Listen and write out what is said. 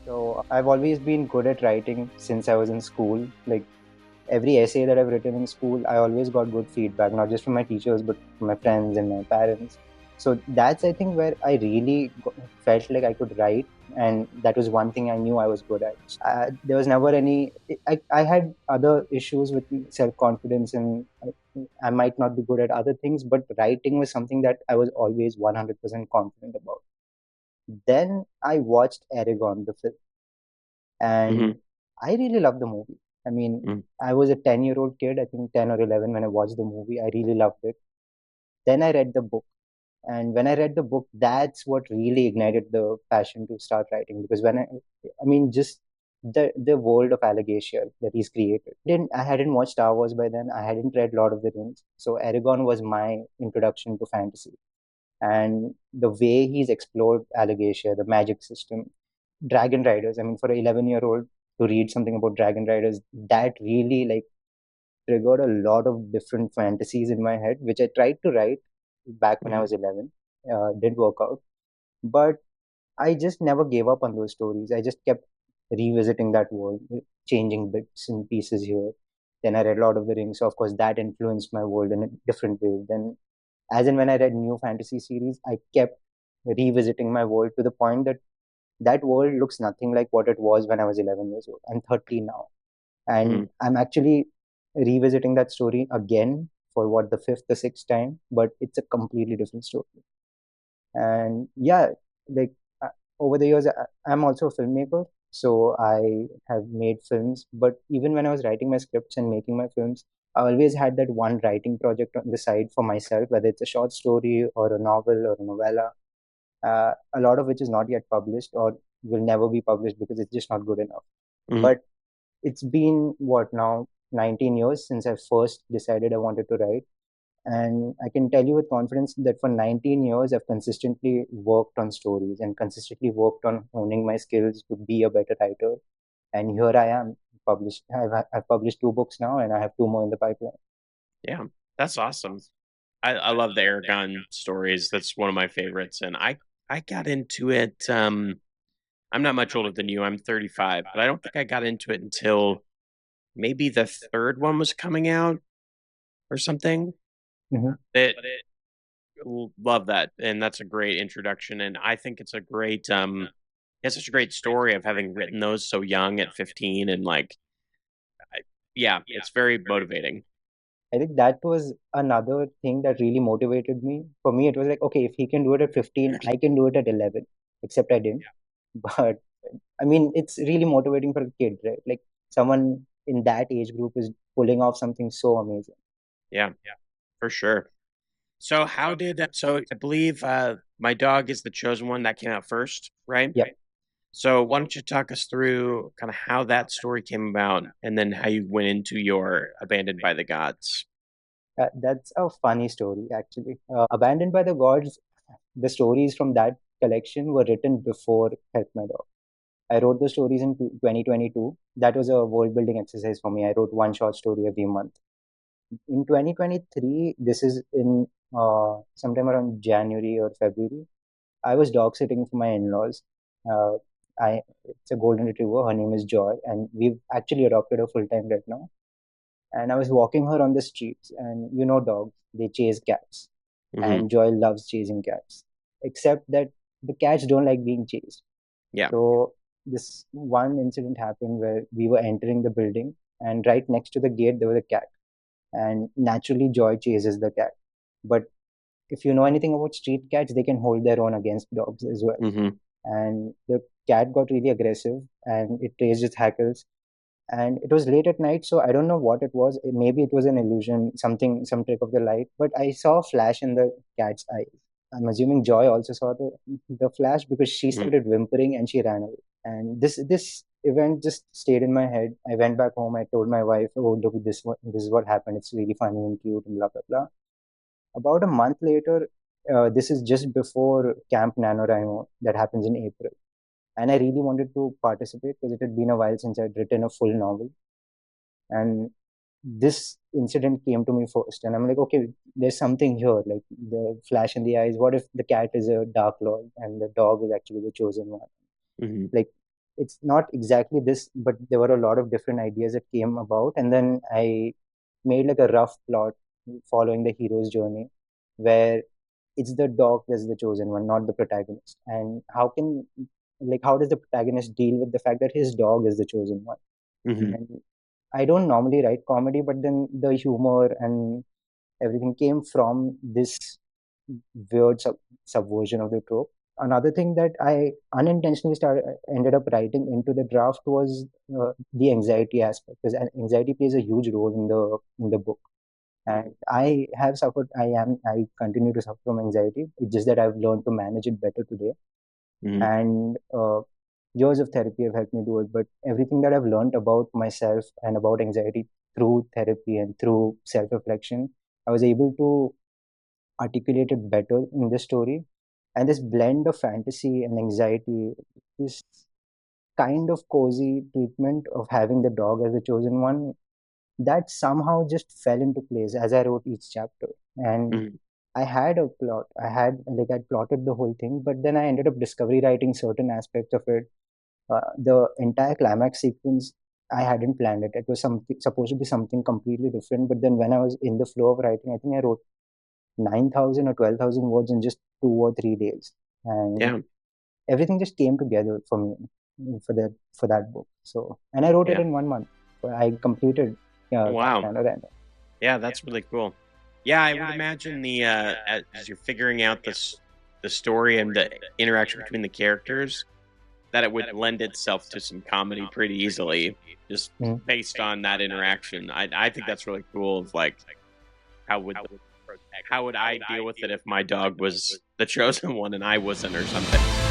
So I've always been good at writing since I was in school. Like every essay that I've written in school, I always got good feedback, not just from my teachers, but from my friends and my parents. So that's, I think, where I really felt like I could write. And that was one thing I knew I was good at. There was never any, I had other issues with self confidence, and I might not be good at other things, but writing was something that I was always 100% confident about. Then I watched Eragon, the film, Hmm. and I really loved the movie. I mean, Hmm. I was a 10-year-old kid, I think 10 or 11 when I watched the movie. I really loved it. Then I read the book. And when I read the book, that's what really ignited the passion to start writing. Because I mean, just the world of Allegatia that he's created. I hadn't watched Star Wars by then. I hadn't read Lord of the Rings. So Aragon was my introduction to fantasy. And the way he's explored Allegatia, the magic system, Dragon Riders. I mean, for an 11-year-old to read something about Dragon Riders, that really like triggered a lot of different fantasies in my head, which I tried to write back when I Hmm. was 11. Didn't work out, but I just never gave up on those stories. I just kept revisiting that world, changing bits and pieces here. Then I read Lord of the Rings, so of course that influenced my world in a different way. Then, as in when I read new fantasy series, I kept revisiting my world to the point that that world looks nothing like what it was when I was 11 years old. I'm 30 now, and Hmm. I'm actually revisiting that story again for what, the fifth, the sixth time, but it's a completely different story. And yeah, like uh, over the years, I'm also a filmmaker, so I have made films. But even when I was writing my scripts and making my films, I always had that one writing project on the side for myself, whether it's a short story or a novel or a novella, a lot of which is not yet published or will never be published because it's just not good enough. Hmm. But it's been what now, 19 years since I first decided I wanted to write. And I can tell you with confidence that for 19 years, I've consistently worked on stories and consistently worked on honing my skills to be a better writer. And here I am, published. I've published two books now, and I have two more in the pipeline. Yeah, that's awesome. I love the Aragon stories. That's one of my favorites, and I got into it. I'm not much older than you. I'm 35, but I don't think I got into it until maybe the third one was coming out or something. Hmm. That love that, and that's a great introduction. And I think it's such a great story of having written those so young at 15, and like, I, yeah, it's very motivating. I think that was another thing that really motivated me. For me, it was like, okay, if he can do it at 15, I can do it at 11. Except I didn't. But I mean, it's really motivating for a kid, right? Like someone in that age group is pulling off something so amazing. Yeah, for sure. So how did so I believe My Dog is the Chosen One that came out first, right? Yep. So why don't you talk us through kind of how that story came about and then how you went into your Abandoned by the Gods? That's a funny story, actually. Abandoned by the Gods, the stories from that collection were written before Help My Dog. I wrote the stories in 2022. That was a world building exercise for me. I wrote one short story every month. In 2023, this is in sometime around January or February, I was dog sitting for my in laws. Uh, it's a golden retriever. Her name is Joy, and we've actually adopted her full time right now. And I was walking her on the streets, and you know, dogs, they chase cats, Hmm. and Joy loves chasing cats, except that the cats don't like being chased. Yeah. So, this one incident happened where we were entering the building, and right next to the gate, there was a cat. And naturally, Joy chases the cat. But if you know anything about street cats, they can hold their own against dogs as well. Hmm. And the cat got really aggressive and it raised its hackles, and it was late at night, so I don't know what it was. Maybe it was an illusion, something, some trick of the light, but I saw a flash in the cat's eyes. I'm assuming Joy also saw the flash because she Hmm. started whimpering and she ran away. And this event just stayed in my head. I went back home, I told my wife, oh look, this is what happened, it's really funny and cute and blah blah blah. About a month later, this is just before Camp NaNoWriMo that happens in April, and I really wanted to participate because it had been a while since I'd written a full novel. And this incident came to me first, and I'm like, okay, there's something here, like the flash in the eyes. What if the cat is a dark lord and the dog is actually the chosen one? Hmm. Like, it's not exactly this, but there were a lot of different ideas that came about, and then I made like a rough plot following the hero's journey, where it's the dog that's the chosen one, not the protagonist. And how does the protagonist deal with the fact that his dog is the chosen one? Hmm. And I don't normally write comedy, but then the humor and everything came from this weird subversion of the trope. Another thing that I unintentionally ended up writing into the draft was the anxiety aspect, because anxiety plays a huge role in the book. And I have suffered. I continue to suffer from anxiety. It's just that I've learned to manage it better today. Hmm. And years of therapy have helped me do it. But everything that I've learned about myself and about anxiety through therapy and through self reflection, I was able to articulate it better in this story. And this blend of fantasy and anxiety, this kind of cozy treatment of having the dog as the chosen one, that somehow just fell into place as I wrote each chapter. And Hmm. I had a plot. I'd plotted the whole thing, but then I ended up discovery writing certain aspects of it. The entire climax sequence, I hadn't planned it. It was something supposed to be something completely different. But then when I was in the flow of writing, I think I wrote 9,000 or 12,000 words in just 2 or 3 days, and Yeah. everything just came together for me for that book. So, and I wrote it Yeah. in 1 month. I completed Wow. Tanner and Yeah, that's really cool. Yeah, I would imagine the as you're figuring out the story and the interaction between the characters, that it would lend itself to some comedy pretty easily, just Mhm. based on that interaction. I think that's really cool. Of like, how would how would I deal with it if my dog was the chosen one and I wasn't, or something?